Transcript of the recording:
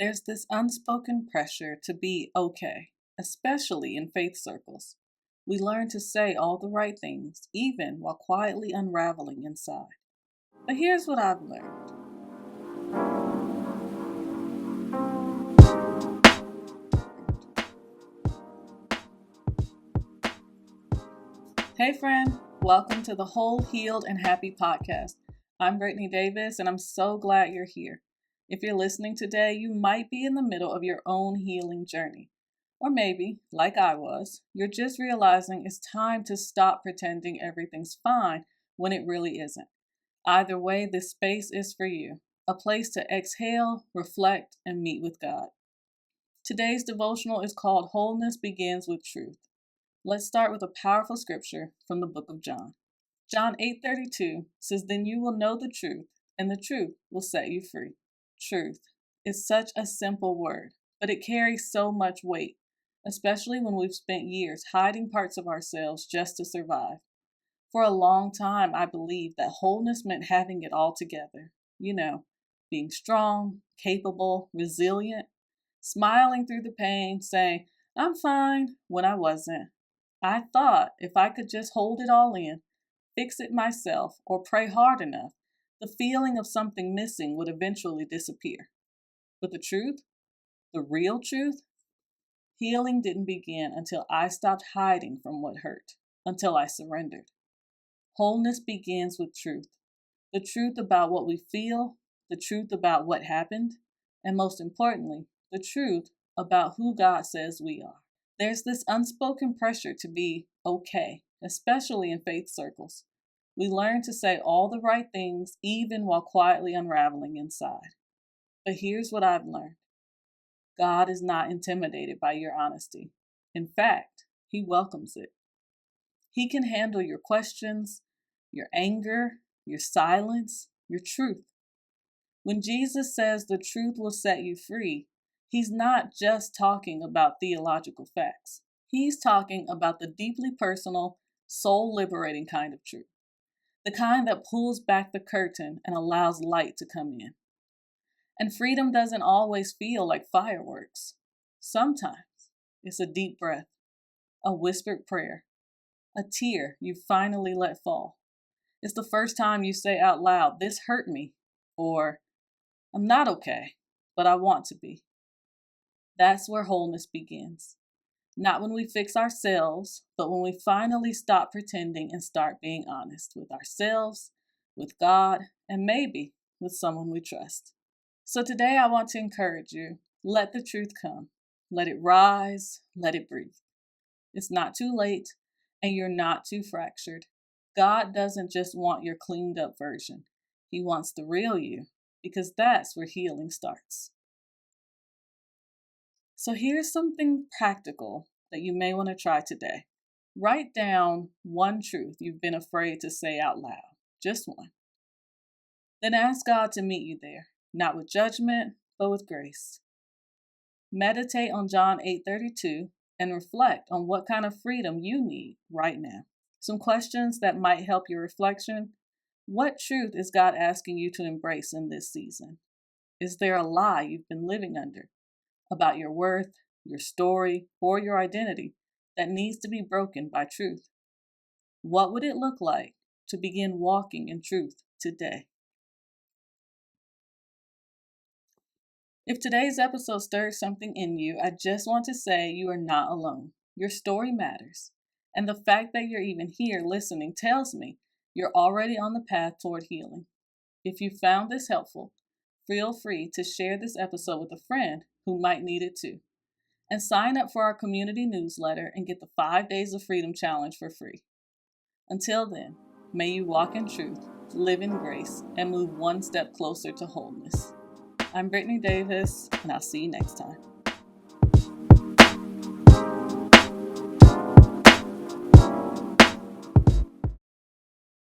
There's this unspoken pressure to be okay, especially in faith circles. We learn to say all the right things, even while quietly unraveling inside. But here's what I've learned. Hey friend, welcome to the Whole, Healed, and Happy podcast. I'm Brittany Davis, and I'm so glad you're here. If you're listening today, you might be in the middle of your own healing journey. Or maybe, like I was, you're just realizing it's time to stop pretending everything's fine when it really isn't. Either way, this space is for you, a place to exhale, reflect, and meet with God. Today's devotional is called Wholeness Begins with Truth. Let's start with a powerful scripture from the book of John. John 8:32 says, "Then you will know the truth, and the truth will set you free." Truth is such a simple word, but it carries so much weight, especially when we've spent years hiding parts of ourselves just to survive. For a long time, I believed that wholeness meant having it all together. Being strong, capable, resilient, smiling through the pain, saying, "I'm fine," when I wasn't. I thought if I could just hold it all in, fix it myself, or pray hard enough, the feeling of something missing would eventually disappear. But the truth, the real truth, healing didn't begin until I stopped hiding from what hurt, until I surrendered. Wholeness begins with truth. The truth about what we feel, the truth about what happened, and most importantly, the truth about who God says we are. There's this unspoken pressure to be okay, especially in faith circles. We learn to say all the right things, even while quietly unraveling inside. But here's what I've learned. God is not intimidated by your honesty. In fact, He welcomes it. He can handle your questions, your anger, your silence, your truth. When Jesus says the truth will set you free, He's not just talking about theological facts. He's talking about the deeply personal, soul-liberating kind of truth. The kind that pulls back the curtain and allows light to come in. And freedom doesn't always feel like fireworks. Sometimes it's a deep breath, a whispered prayer, a tear you finally let fall. It's the first time you say out loud, "This hurt me," or "I'm not okay, but I want to be." That's where wholeness begins. Not when we fix ourselves, but when we finally stop pretending and start being honest with ourselves, with God, and maybe with someone we trust. So today I want to encourage you, let the truth come. Let it rise, let it breathe. It's not too late, and you're not too fractured. God doesn't just want your cleaned up version. He wants the real you, because that's where healing starts. So here's something practical that you may want to try today. Write down one truth you've been afraid to say out loud, just one. Then ask God to meet you there, not with judgment, but with grace. Meditate on John 8:32 and reflect on what kind of freedom you need right now. Some questions that might help your reflection. What truth is God asking you to embrace in this season? Is there a lie you've been living under about your worth, your story, or your identity that needs to be broken by truth? What would it look like to begin walking in truth today? If today's episode stirred something in you, I just want to say you are not alone. Your story matters. And the fact that you're even here listening tells me you're already on the path toward healing. If you found this helpful, feel free to share this episode with a friend who might need it too. And sign up for our community newsletter and get the 5 Days of Freedom Challenge for free. Until then, may you walk in truth, live in grace, and move one step closer to wholeness. I'm Brittany Davis, and I'll see you next time.